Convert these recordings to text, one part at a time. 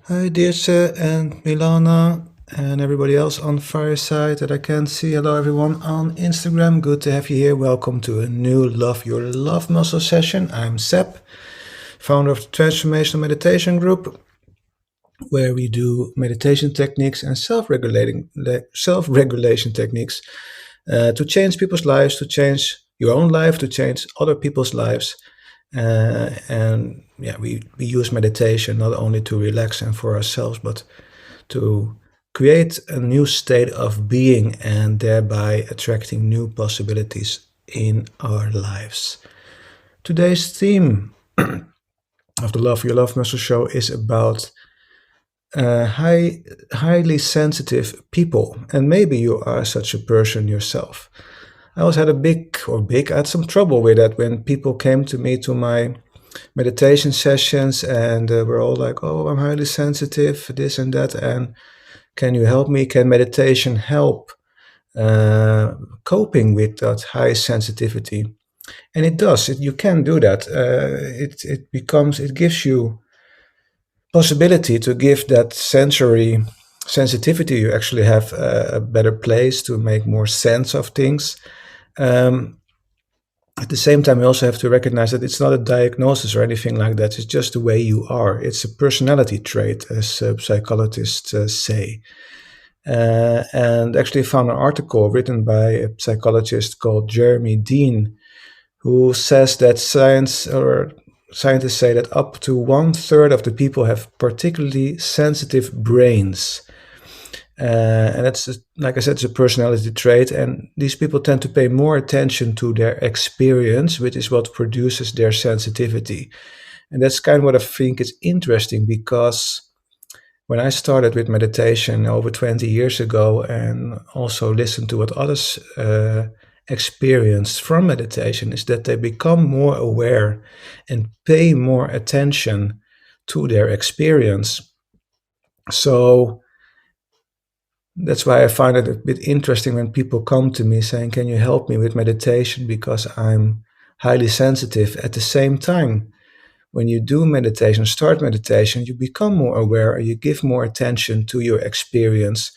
Hi, Dirce and Milana and everybody else on Fireside that I can't see. Hello, everyone on Instagram. Good to have you here. Welcome to a new Love Your Love Muscle session. I'm Seb, founder of the Transformational Meditation Group, where we do meditation techniques and self-regulation techniques to change people's lives, to change your own life, to change other people's lives. And yeah, we use meditation not only to relax and for ourselves, but to create a new state of being and thereby attracting new possibilities in our lives. Today's theme of the Love Your Love Muscle show is about highly sensitive people, and maybe you are such a person yourself. I always had I had some trouble with that when people came to me to my meditation sessions and were all like, "Oh, I'm highly sensitive, this and that, and can you help me? Can meditation help coping with that high sensitivity?" And it does. You can do that. It gives you possibility to give that sensory sensitivity. You actually have a better place to make more sense of things. Um, at the same time, you also have to recognize that it's not a diagnosis or anything like that. It's just the way you are. It's a personality trait, as psychologists say. And actually found an article written by a psychologist called Jeremy Dean, who says that scientists say that up to 1/3 of the people have particularly sensitive brains. And that's, like I said, it's a personality trait. And these people tend to pay more attention to their experience, which is what produces their sensitivity. And that's kind of what I think is interesting, because when I started with meditation over 20 years ago and also listened to what others experienced from meditation, is that they become more aware and pay more attention to their experience. So that's why I find it a bit interesting when people come to me saying, "Can you help me with meditation because I'm highly sensitive?" At the same time, when you do meditation, start meditation, you become more aware, you give more attention to your experience.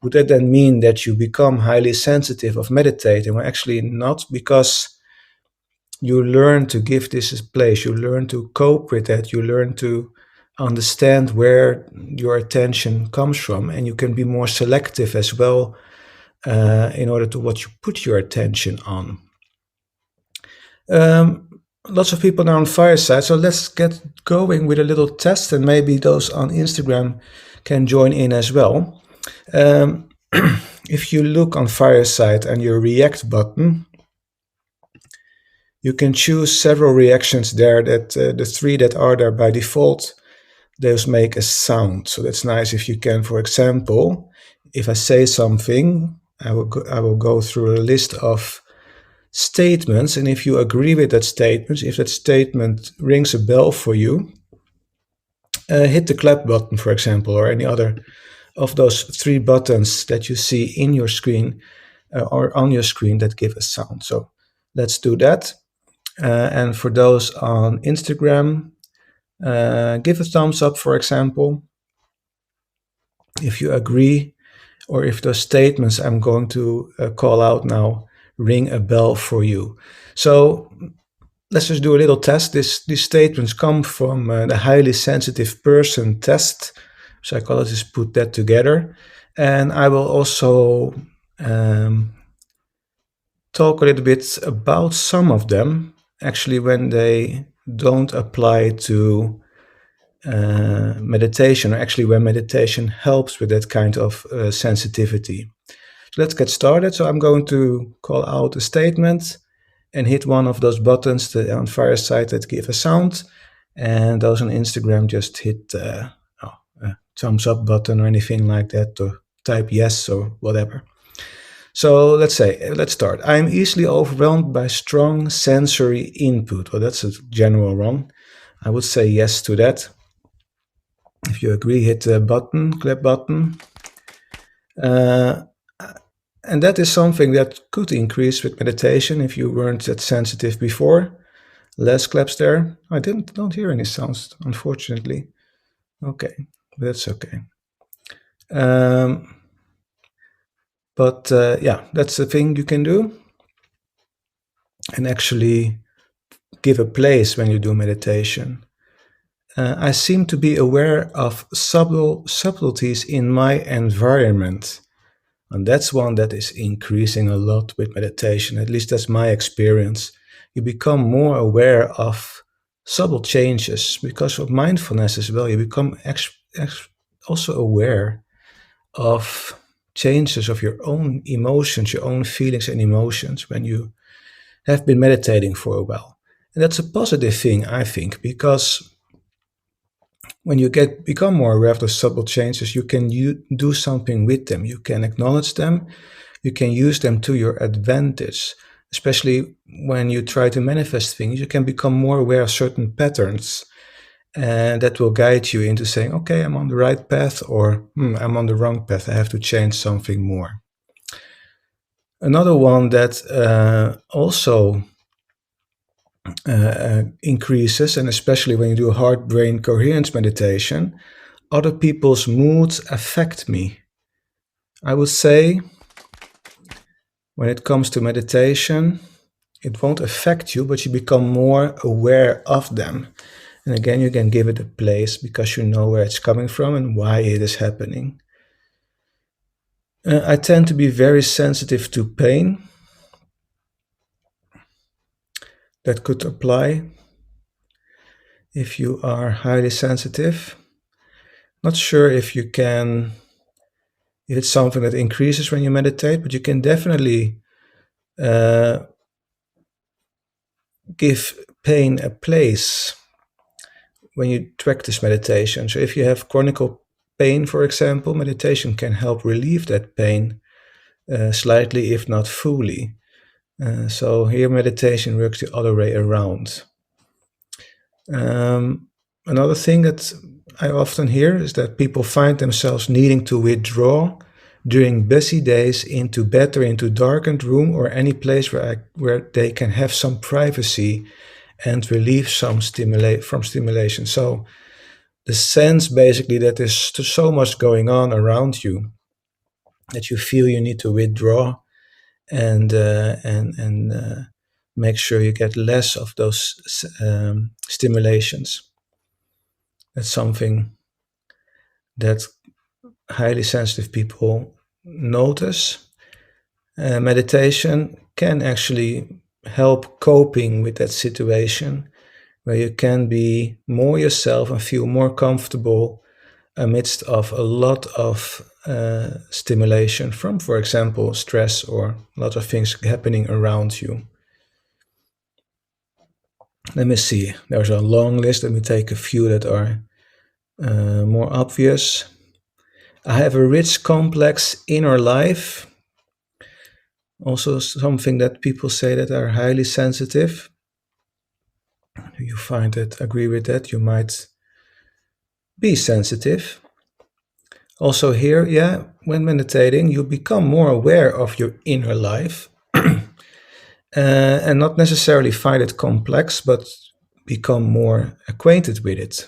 Would that then mean that you become highly sensitive of meditating? Well, actually not, because you learn to give this a place, you learn to cope with that, you learn to understand where your attention comes from, and you can be more selective as well in order to what you put your attention on. Lots of people now on Fireside, so let's get going with a little test, and maybe those on Instagram can join in as well. Um, if you look on Fireside and your react button, you can choose several reactions there. That the three that are there by default, those make a sound. So that's nice if you can, for example, if I say something, I will go through a list of statements, and if you agree with that statement, if that statement rings a bell for you, hit the clap button, for example, or any other of those three buttons that you see in your screen or on your screen that give a sound. So let's do that. And for those on Instagram, give a thumbs up, for example, if you agree, or if those statements I'm going to call out now ring a bell for you. So let's just do a little test. These statements come from the highly sensitive person test. Psychologists put that together. And I will also talk a little bit about some of them, actually, when they don't apply to meditation, or actually when meditation helps with that kind of sensitivity. So let's get started. So I'm going to call out a statement and hit one of those buttons on Fireside that give a sound. And those on Instagram, just hit a thumbs up button or anything like that, or type yes or whatever. So let's start. I'm easily overwhelmed by strong sensory input. Well, that's a general one. I would say yes to that. If you agree, hit the button, clap button. And that is something that could increase with meditation if you weren't that sensitive before. Less claps there. I don't hear any sounds, unfortunately. Okay. but that's okay. Um, but yeah, that's the thing you can do, and actually give a place when you do meditation. I seem to be aware of subtleties in my environment. And that's one that is increasing a lot with meditation. At least that's my experience. You become more aware of subtle changes because of mindfulness as well. You become also aware of changes of your own emotions, your own feelings and emotions when you have been meditating for a while. And that's a positive thing, I think, because when you get become more aware of those subtle changes, you can do something with them. You can acknowledge them. You can use them to your advantage. Especially when you try to manifest things, you can become more aware of certain patterns, and that will guide you into saying, "Okay, I'm on the right path," or "I'm on the wrong path. I have to change something more." Another one that also increases, and especially when you do heart brain coherence meditation, other people's moods affect me. I would say when it comes to meditation, it won't affect you, but you become more aware of them. And again, you can give it a place because you know where it's coming from and why it is happening. I tend to be very sensitive to pain. That could apply if you are highly sensitive. Not sure if you can, if it's something that increases when you meditate, but you can definitely uh, give pain a place when you practice meditation. So if you have chronic pain, for example, meditation can help relieve that pain slightly, if not fully. So here meditation works the other way around. Um, Another thing that I often hear is that people find themselves needing to withdraw during busy days into bed or into darkened room or any place where they can have some privacy and relieve some from stimulation. So the sense basically that there's so much going on around you that you feel you need to withdraw and make sure you get less of those stimulations. That's something that highly sensitive people notice. Meditation can actually help coping with that situation where you can be more yourself and feel more comfortable amidst of a lot of stimulation from, for example, stress or a lot of things happening around you. Let me see. There's a long list. Let me take a few that are more obvious. I have a rich, complex inner life. Also, something that people say that are highly sensitive. You find it, agree with that? You might be sensitive. Also, here, yeah, when meditating, you become more aware of your inner life and not necessarily find it complex, but become more acquainted with it.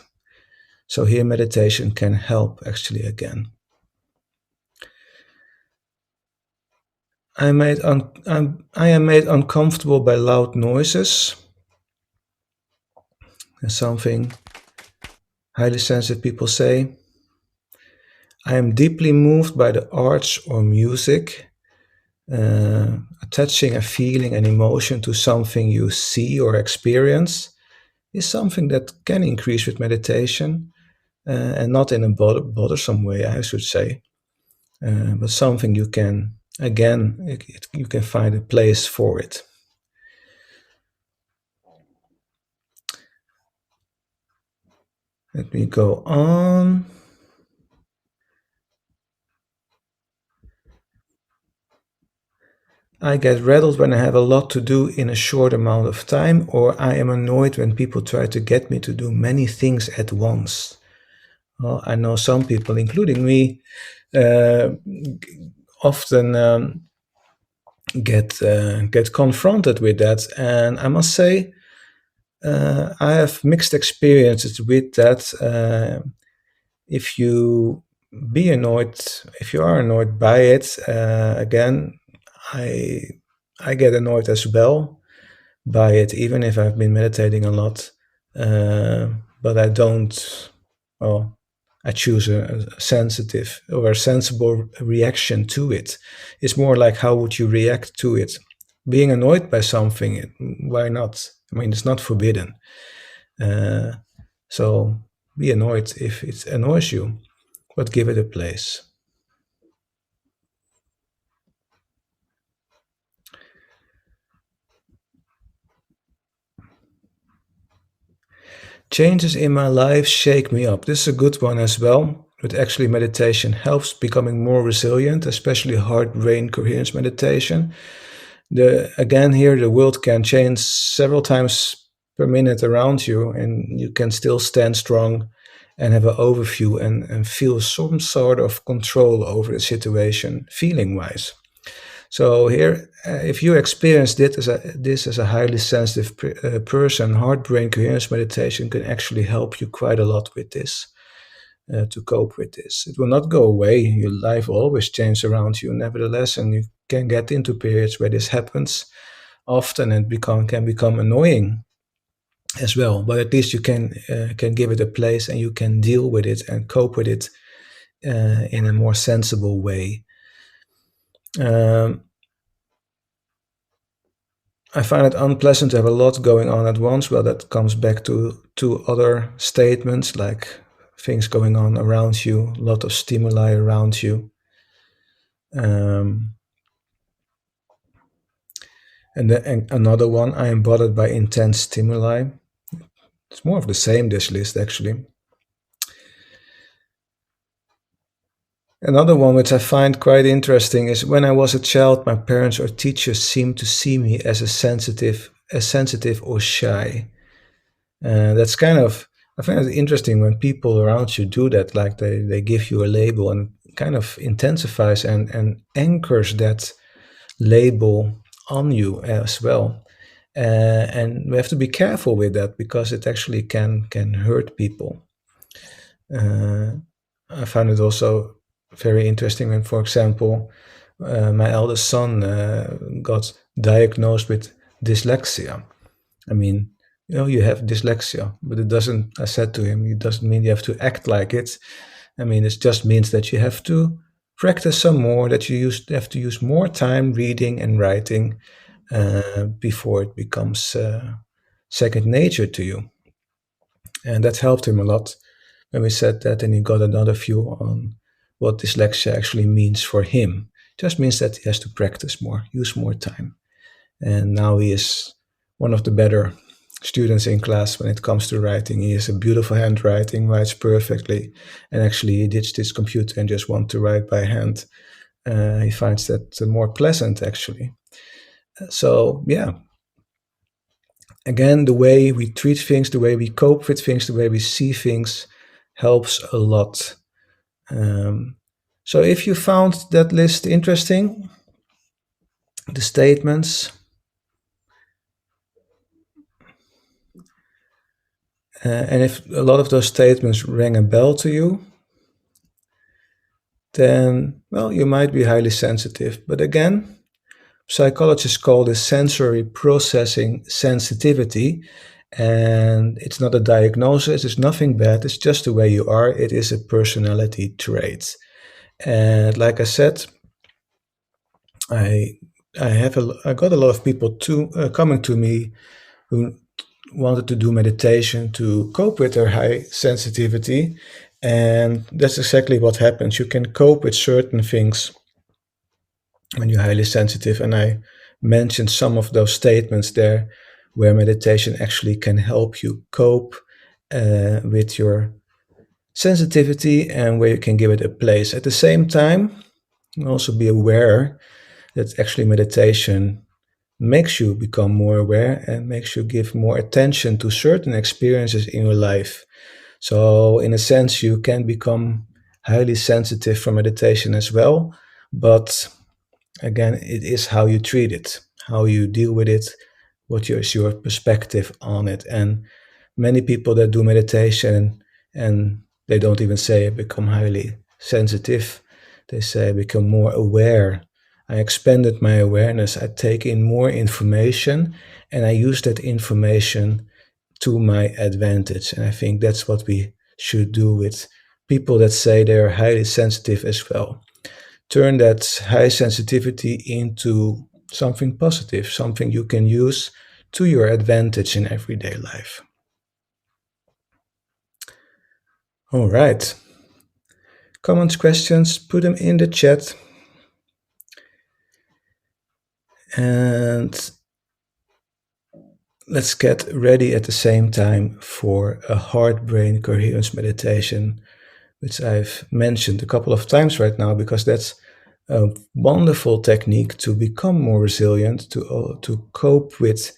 So, here, meditation can help actually again. I am made uncomfortable by loud noises. That's something highly sensitive people say. I am deeply moved by the arts or music. Attaching a feeling and emotion to something you see or experience is something that can increase with meditation, and not in a bothersome way, I should say, but something you can, again, you can find a place for it. Let me go on. I get rattled when I have a lot to do in a short amount of time, or I am annoyed when people try to get me to do many things at once. Well, I know some people, including me, uh, often get confronted with that, and I must say I have mixed experiences with that. if you be annoyed, if you are annoyed by it, again, I I get annoyed as well by it, even if I've been meditating a lot. Uh, but I don't. Well, I choose a sensitive or a sensible reaction to it. It's more like how would you react to it? Being annoyed by something, why not? I mean, it's not forbidden. Uh, so be annoyed if it annoys you, but give it a place. Changes in my life shake me up. This is a good one as well. But actually, meditation helps becoming more resilient, especially heart brain coherence meditation. The again here, the world can change several times per minute around you, and you can still stand strong and have an overview and feel some sort of control over the situation, feeling wise. So here, if you experience this as a highly sensitive person, heart-brain coherence meditation can actually help you quite a lot with this, to cope with this. It will not go away. Your life will always change around you, nevertheless, and you can get into periods where this happens often and can become annoying as well. But at least you can give it a place and you can deal with it and cope with it in a more sensible way. Um, I find it unpleasant to have a lot going on at once. Well, that comes back to other statements like things going on around you, a lot of stimuli around you. Um, and another one, I am bothered by intense stimuli. It's more of the same, this list actually. Another one which I find quite interesting is when I was a child, my parents or teachers seemed to see me as sensitive or shy. That's kind of, I find it interesting when people around you do that, like they give you a label and kind of intensifies and anchors that label on you as well. And we have to be careful with that because it actually can hurt people. Uh, I found it also very interesting when, for example, my eldest son got diagnosed with dyslexia. I mean, you have dyslexia, but it doesn't, I said to him, it doesn't mean you have to act like it. I mean, it just means that you have to practice some more, that have to use more time reading and writing before it becomes second nature to you. And that helped him a lot when we said that, and he got another view on what dyslexia actually means for him. It just means that he has to practice more, use more time. And now he is one of the better students in class when it comes to writing. He has a beautiful handwriting, writes perfectly, and actually he ditched his computer and just wants to write by hand. He finds that more pleasant actually. So yeah, again, the way we treat things, the way we cope with things, the way we see things helps a lot. Um, so if you found that list interesting, the statements, and if a lot of those statements rang a bell to you, then, well, you might be highly sensitive. But again, psychologists call this sensory processing sensitivity. And it's not a diagnosis, it's nothing bad, it's just the way you are. It is a personality trait. And like I said, I I got a lot of people coming to me who wanted to do meditation to cope with their high sensitivity. And that's exactly what happens. You can cope with certain things when you're highly sensitive. And I mentioned some of those statements there where meditation actually can help you cope with your sensitivity and where you can give it a place. At the same time, also be aware that actually meditation makes you become more aware and makes you give more attention to certain experiences in your life. So, in a sense, you can become highly sensitive from meditation as well. But again, it is how you treat it, how you deal with it, is your perspective on it. And many people that do meditation and They don't even say I become highly sensitive. They say I become more aware. I expanded my awareness. I take in more information and I use that information to my advantage. And I think that's what we should do with people that say they're highly sensitive as well. Turn that high sensitivity into something positive, something you can use to your advantage in everyday life. All right. Comments, questions, put them in the chat. And let's get ready at the same time for a heart brain coherence meditation, which I've mentioned a couple of times right now because that's a wonderful technique to become more resilient, to cope with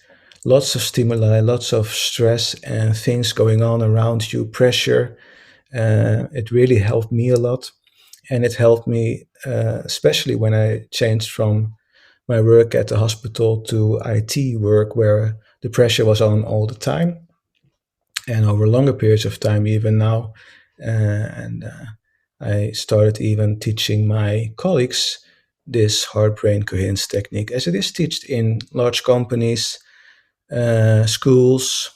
lots of stimuli, lots of stress and things going on around you, pressure. It really helped me a lot. And it helped me, especially when I changed from my work at the hospital to IT work, where the pressure was on all the time and over longer periods of time, even now. And I started even teaching my colleagues this heart brain coherence technique, as it is taught in large companies, schools,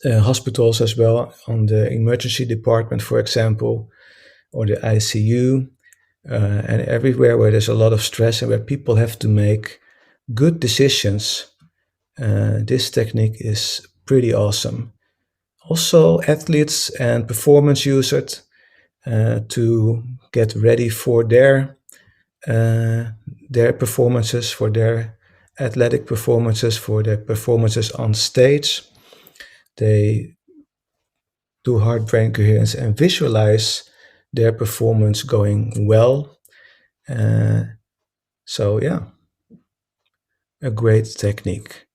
hospitals as well, on the emergency department, for example, or the ICU, and everywhere where there's a lot of stress and where people have to make good decisions. This technique is pretty awesome. Also, athletes and performance use it to get ready for their performances, for their athletic performances, for their performances on stage. They do heart brain coherence and visualize their performance going well. Uh, so, yeah, a great technique.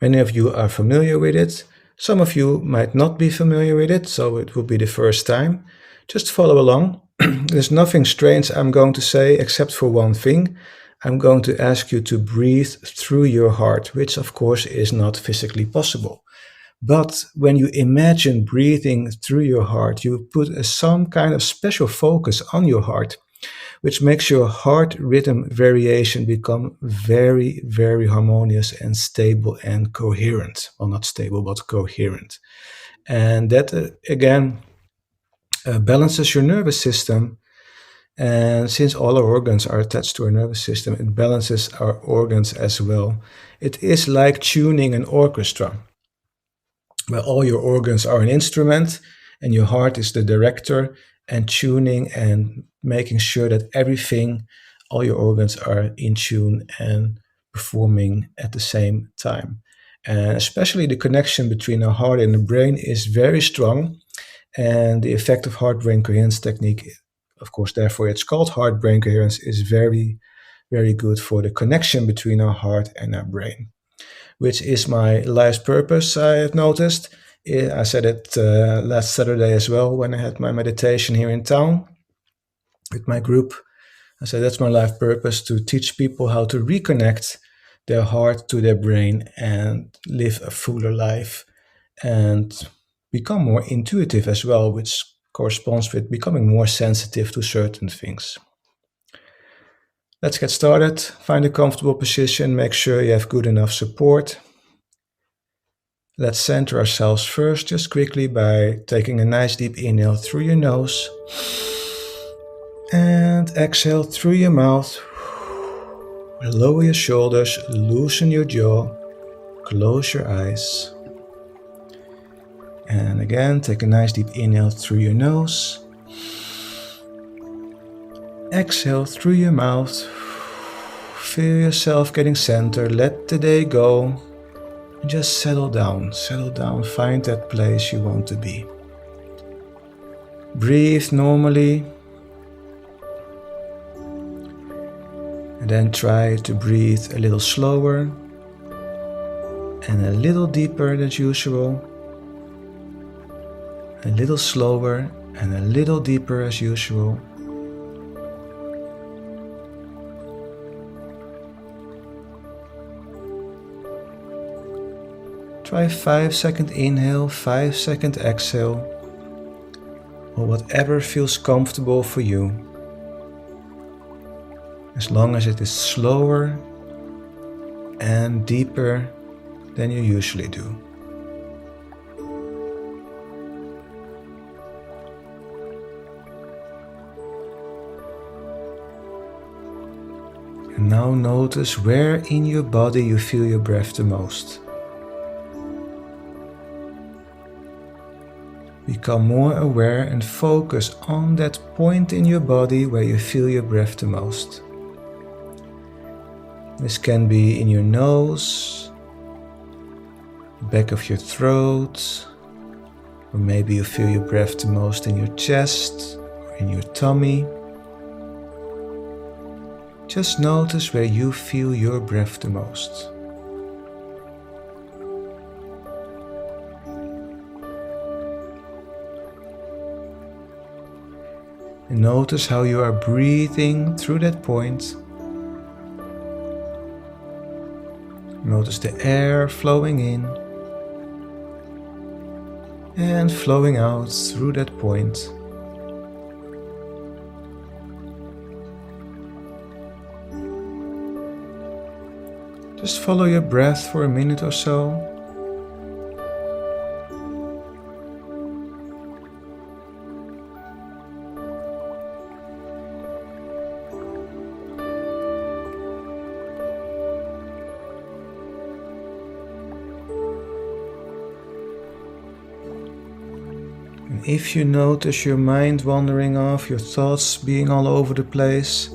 Many of you are familiar with it. Some of you might not be familiar with it, so it will be the first time. Just follow along. There's nothing strange I'm going to say except for one thing. I'm going to ask you to breathe through your heart, which of course is not physically possible. But when you imagine breathing through your heart, you put some kind of special focus on your heart, which makes your heart rhythm variation become very, very harmonious and stable and coherent. Well, not stable, but coherent. And that, again, balances your nervous system. And since all our organs are attached to our nervous system, it balances our organs as well. It is like tuning an orchestra, where all your organs are an instrument and your heart is the director, and tuning and making sure that everything, all your organs are in tune and performing at the same time. And especially the connection between our heart and the brain is very strong. And the effect of heart brain coherence technique, of course, therefore it's called heart brain coherence, is very, very good for the connection between our heart and our brain, which is my life's purpose, I have noticed. I said it last Saturday as well when I had my meditation here in town with my group. I said that's my life purpose, to teach people how to reconnect their heart to their brain and live a fuller life and become more intuitive as well, which corresponds with becoming more sensitive to certain things. Let's get started. Find a comfortable position. Make sure you have good enough support. Let's center ourselves first, just quickly, by taking a nice deep inhale through your nose and exhale through your mouth. Lower your shoulders, loosen your jaw, close your eyes. And again, take a nice deep inhale through your nose. Exhale through your mouth. Feel yourself getting centered. Let the day go. Just settle down, find that place you want to be. Breathe normally. And then try to breathe a little slower and a little deeper than usual. A little slower and a little deeper as usual. Try 5-second inhale, 5-second exhale. or whatever feels comfortable for you, as long as it is slower and deeper than you usually do. And now notice where in your body you feel your breath the most. Become more aware and focus on that point in your body where you feel your breath the most. This can be in your nose, back of your throat, or maybe you feel your breath the most in your chest or in your tummy. Just notice where you feel your breath the most. And notice how you are breathing through that point. Notice the air flowing in and flowing out through that point. Just follow your breath for a minute or so. And if you notice your mind wandering off, your thoughts being all over the place,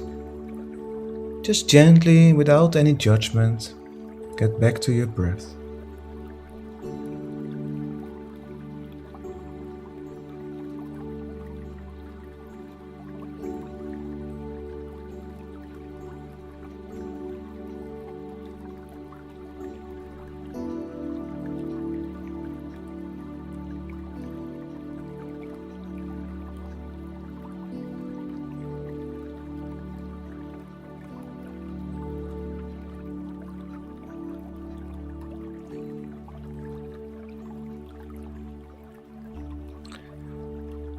just gently, without any judgment, get back to your breath.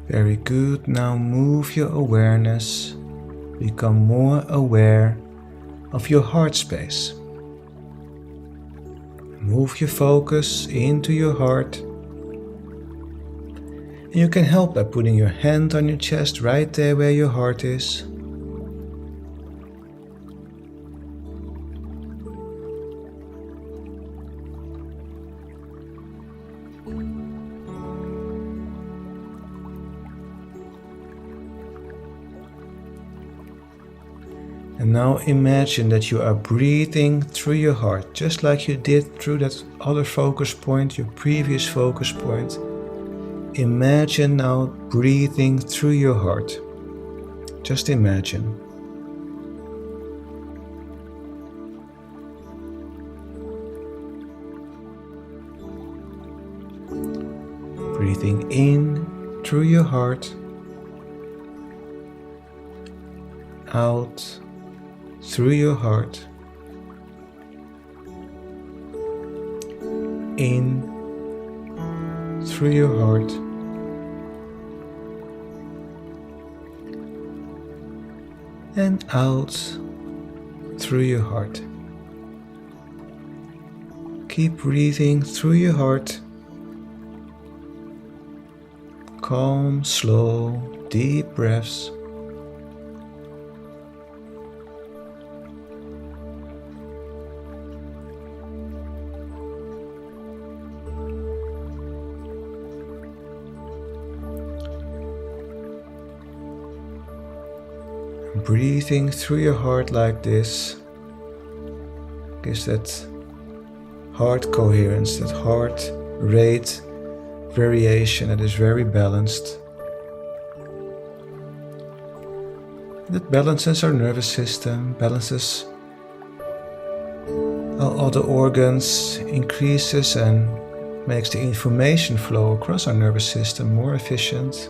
Very good. Now move your awareness. Become more aware of your heart space. Move your focus into your heart. And you can help by putting your hand on your chest right there where your heart is. And now imagine that you are breathing through your heart, just like you did through that other focus point, your previous focus point. Imagine now breathing through your heart. Just imagine. Breathing in through your heart, out through your heart, in through your heart, and out through your heart. Keep breathing through your heart. Calm, slow, deep breaths. Breathing through your heart like this gives that heart coherence, that heart rate variation that is very balanced. That balances our nervous system, balances our other organs, increases and makes the information flow across our nervous system more efficient.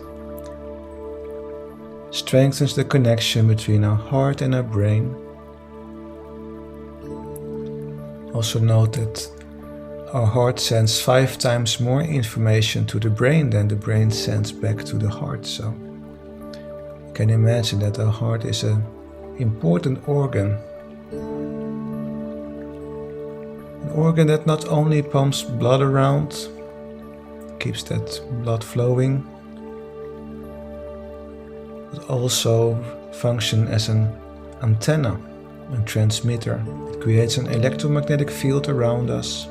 Strengthens the connection between our heart and our brain. Also note that Our heart sends 5 times more information to the brain than the brain sends back to the heart. So you can imagine that our heart is an important organ. An organ that not only pumps blood around, keeps that blood flowing, but also functions as an antenna, a transmitter. It creates an electromagnetic field around us,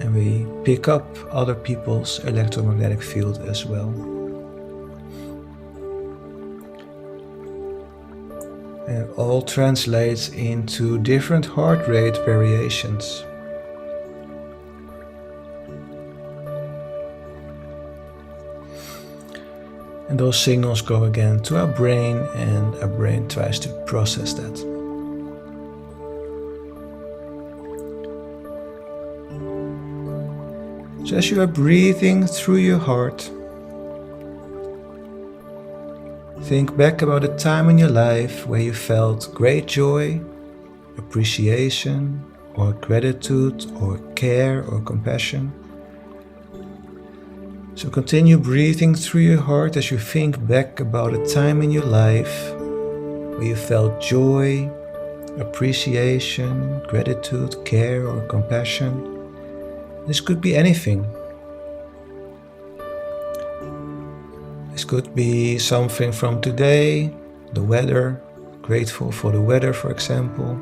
and we pick up other people's electromagnetic field as well. And it all translates into different heart rate variations. And those signals go again to our brain, and our brain tries to process that. So as you are breathing through your heart, think back about a time in your life where you felt great joy, appreciation, or gratitude, or care, or compassion. So continue breathing through your heart as you think back about a time in your life where you felt joy, appreciation, gratitude, care, or compassion. This could be anything. This could be something from today, the weather, grateful for the weather, for example.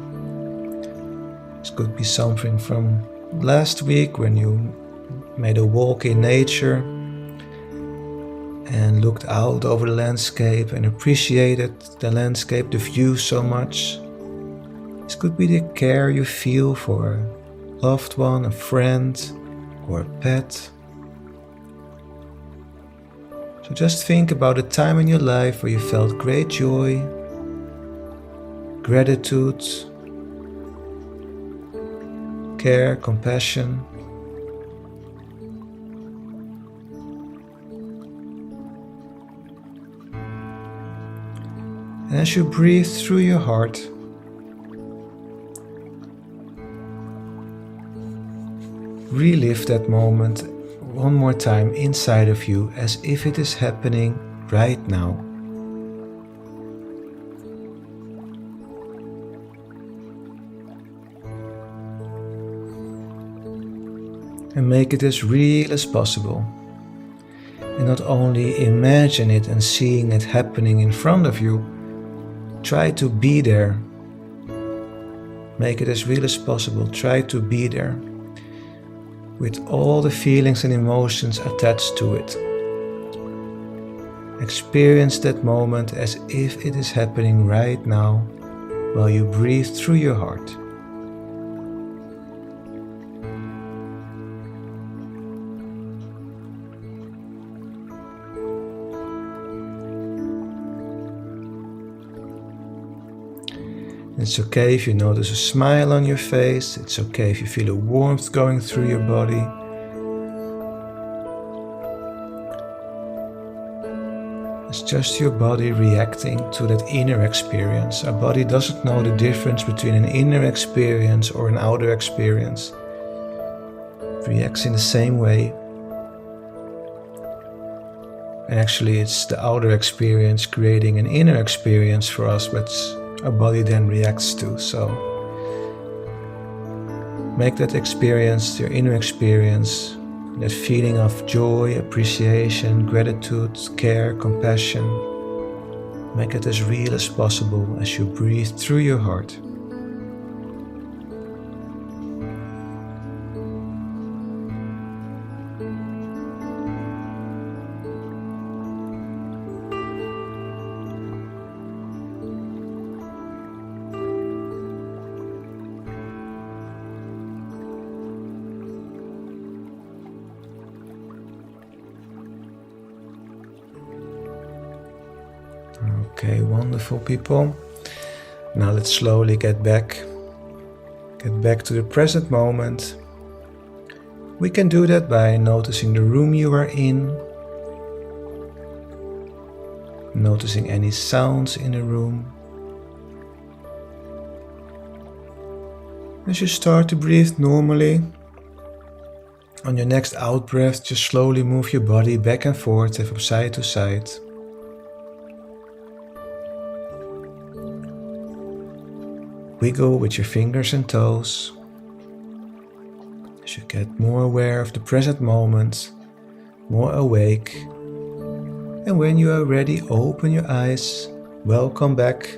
This could be something from last week when you made a walk in nature and looked out over the landscape and appreciated the landscape, the view so much. This could be the care you feel for a loved one, a friend, or a pet. So just think about a time in your life where you felt great joy, gratitude, care, compassion. And as you breathe through your heart, relive that moment one more time inside of you as if it is happening right now. And make it as real as possible. And not only imagine it and seeing it happening in front of you, try to be there. Make it as real as possible. Try to be there with all the feelings and emotions attached to it. Experience that moment as if it is happening right now while you breathe through your heart. It's okay if you notice a smile on your face. It's okay if you feel a warmth going through your body. It's just your body reacting to that inner experience. Our body doesn't know the difference between an inner experience or an outer experience. It reacts in the same way. And actually it's the outer experience creating an inner experience for us, but our body then reacts to. So make that experience your inner experience, that feeling of joy, appreciation, gratitude, care, compassion. Make it as real as possible as you breathe through your heart. Okay, wonderful people. Now let's slowly get back to the present moment. We can do that by noticing the room you are in, noticing any sounds in the room, As you start to breathe normally, on your next out breath, just slowly move your body back and forth and from side to side. Wiggle with your fingers and toes as you get more aware of the present moment, more awake. And when you are ready, open your eyes. Welcome back.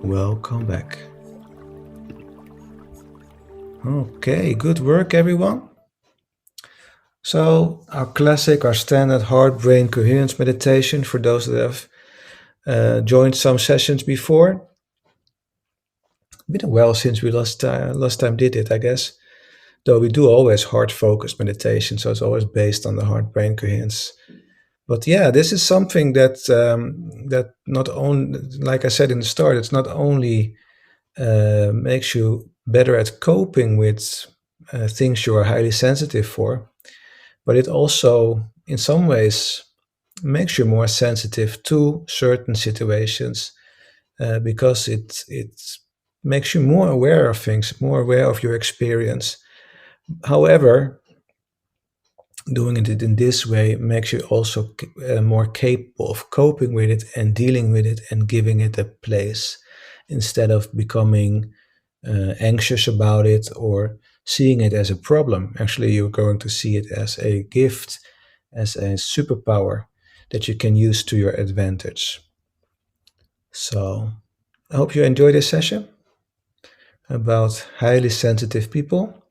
Welcome back. Okay, good work, everyone. So, our classic, our standard heart-brain coherence meditation for those that have joined some sessions before. Been a while since we last time did it, I guess. Though we do always heart-focused meditation, so it's always based on the heart-brain coherence. But yeah, this is something that not only, like I said in the start, it's not only makes you better at coping with things you are highly sensitive for, but it also, in some ways, makes you more sensitive to certain situations because it makes you more aware of things, more aware of your experience. However, doing it in this way makes you also more capable of coping with it and dealing with it and giving it a place instead of becoming anxious about it or seeing it as a problem. Actually, you're going to see it as a gift, as a superpower that you can use to your advantage. So, I hope you enjoyed this session about highly sensitive people.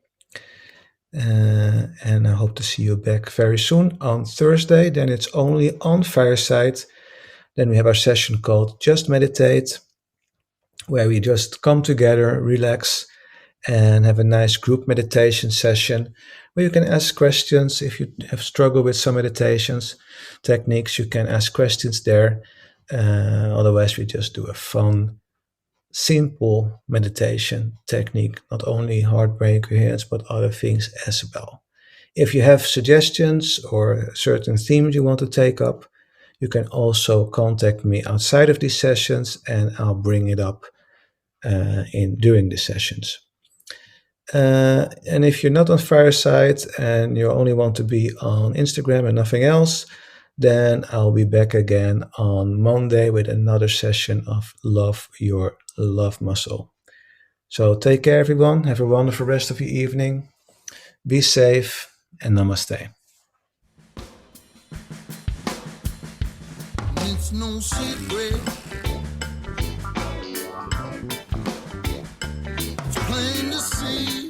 And I hope to see you back very soon on Thursday. Then it's only on Fireside. Then we have our session called Just Meditate, where we just come together, relax, and have a nice group meditation session where you can ask questions. If you have struggled with some meditations techniques, you can ask questions there. Otherwise, we just do a fun, simple meditation technique, not only heart brain coherence, but other things as well. If you have suggestions or certain themes you want to take up, you can also contact me outside of these sessions and I'll bring it up in during the sessions. And if you're not on Fireside and you only want to be on Instagram and nothing else, then I'll be back again on Monday with another session of Love Your Love Muscle. So take care, everyone. Have a wonderful rest of your evening. Be safe and namaste. It's no secret. It's plain to see.